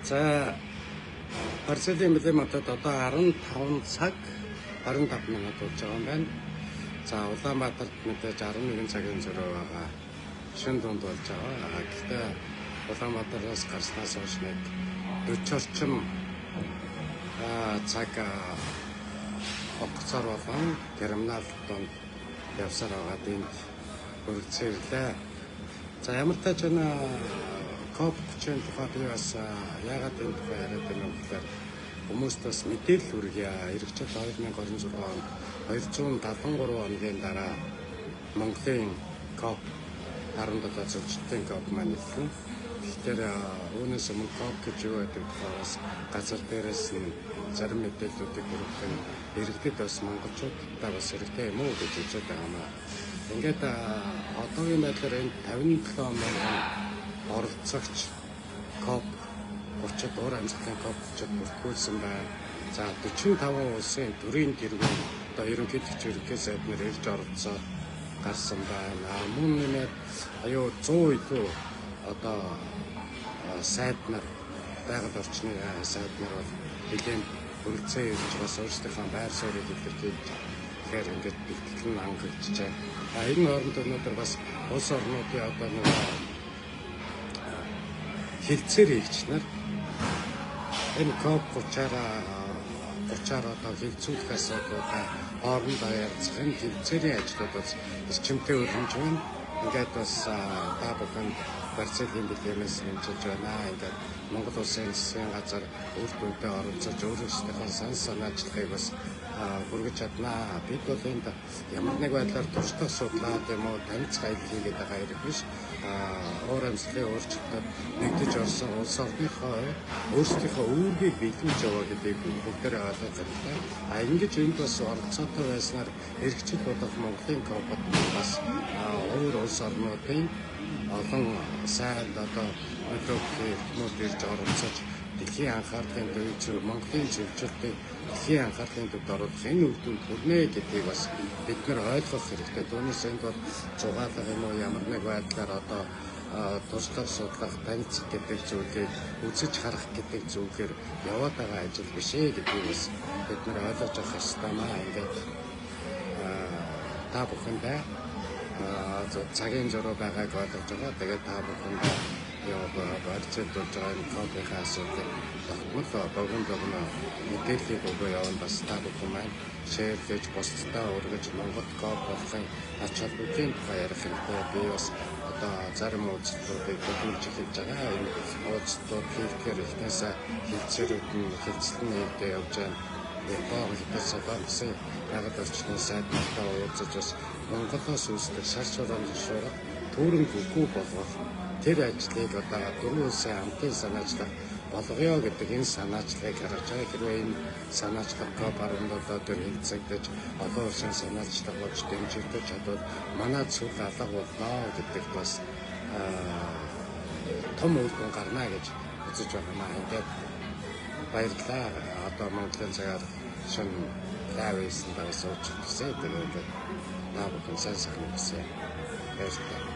За Барселоны мэдээ одоо 15 цаг 25 минут болж байгаа юм байна. За Улаанбаатарт мэдээж 11 цагийн зөрөө байгаа. Шин дунд болж байгаа. Гэхдээ Улаанбаатараас гарснаас хойш нэг 40 орчим цаг огцоор болон терминал донд явсаар байгаа энд хүрэлцээрлээ. За ямар тач COP30-ийн тухай би бас яагаад энэ тухай яриад байна вэ гэхээр хүмүүст бас мэдээлэл хүргье. Иргэжил 2026 онд 273 хоногийн дараа Монголын COP 17 зөвчөлтийн COP маань эхэлнэ. Тэгэхээр үүнээс өмнө COP гэж юу байдаг тухай бас газар дээрээс нь зарим мэдээллүүдийг хүргэх нь иргэдэд бас монголчуудад бас хэрэгтэй юм уу гэж үзэж байгаа юм аа. Ингээд одоогийн байдлаар энэ 57 мянган оролцогч COP 30-д уур амьсгалын COP 30-д бүртгүүлсэн байна. За 45 улсын төрийн тэргүүн одоо ерөнхийдөө ерөнхий сайд нар ирж оролцоод гарсан байна. Мөн нэмээд аюу 100 илүү одоо сайд нар байгаль орчны сайд нар бол нэгэн хүрэлцээ ирж бас өөрсдийнхөө байр суурийг илэрхийлж тэгэхээр ингээд бэлтгэл хангагдж байна. Энэ хооронд өнөөдөр бас улс орнуудын одоо нэг хилцээр хийгч нар энэ COP 30-аар одоо хилцүүлэх асуудлуудаа хоорондоо ярилцах энэ хилцээрийн ажлууд бас эрчимтэй өрнөж байна. Ингээд бас та бүхэн Барселоны билгээс хэмжиж байна. Ингээд Монгол улсын засгийн газар үр дүнтэй оролцож өөрсдийнхөө санаачлагыг бас хүргэж чаднаа. Бид бол энд ямар нэг байдлаар туршлагаа судлаад юм уу танилцах аялал хийгээд байгаа хэрэг биш. Уур амьсгалын өөрчлөлтөд нэгдэж орсон улс орныхоо өөрсдийнхөө үүргийг биелүүлж яваа гэдгийг бүгдээрээ ойлгох хэрэгтэй. Ингэж энд бас оролцоотой байснаар эрхчил болох Монголын компани бас өөр улс орнуудын олон сайд одоо метрополитнууд ирж оролцож дэлхийн анхаарлын төвчөр Монголын зөвчлөлтийг дэлхийн анхаарлын төвд оруулах энэ үр дүнд хүрнэ гэдгийг бас бид нар ойлгох хэрэгтэй. Түүнээс энд бол зугаалга юм уу ямар нэг байдлаар одоо туршлага судлах, танилцах гэдэг зүйлийг үзэж харах гэдэг зүйлээр яваад байгаа ажил биш ээ гэдгийг бас бид нар ойлгож авах хэрэгтэй маа. Ингээд та бүхэндээ цагийн зөрүү байгааг ойлгож байгаа. Тэгээд та бүхэндээ барьцаад болж байгаа энэ COP-ийн асуудлыг тогтмол богино мэдээллийг өгөө явна. Бас та бүхэн маань шеэрлэж бусдаа өргөж Монгол COP болохын ач холбогдолын тухай ярих хэрэгтэй. Би бас одоо зарим уулзалтуудыг хөтлөж эхэлж байгаа. Энэ уулзалтууд хийхээр ихнээсээ хилцээрүүд нь хилцэлтэн хийгдээ явж байна. Япон хэдэн солонгосын байгаль орчны сайд нартай уулзаж бас Монголоос үүсдэг шар шуурга түүрэн хөгөө болгох тэр ажлыг одоо дөрвөн улсын хамтын санаачлах болгоё гэдэг энэ санаачлагыг гаргаж байгаа. Хэрвээ энэ санаачлах COP17 дээр хилцэгдэж олон улсын санаачлах болж дэмжигдэж чадвал манай зүйл алга болно гэдэгт бас том үр дүн гарна гэж үзэж байгаа маа. Ингээд баярлалаа. Одоо Монголын цагаар шин лавэсэн дагаж сууж ирсэн. Тэгээд та бүхэн сайн сайхан байна. Баярлалаа.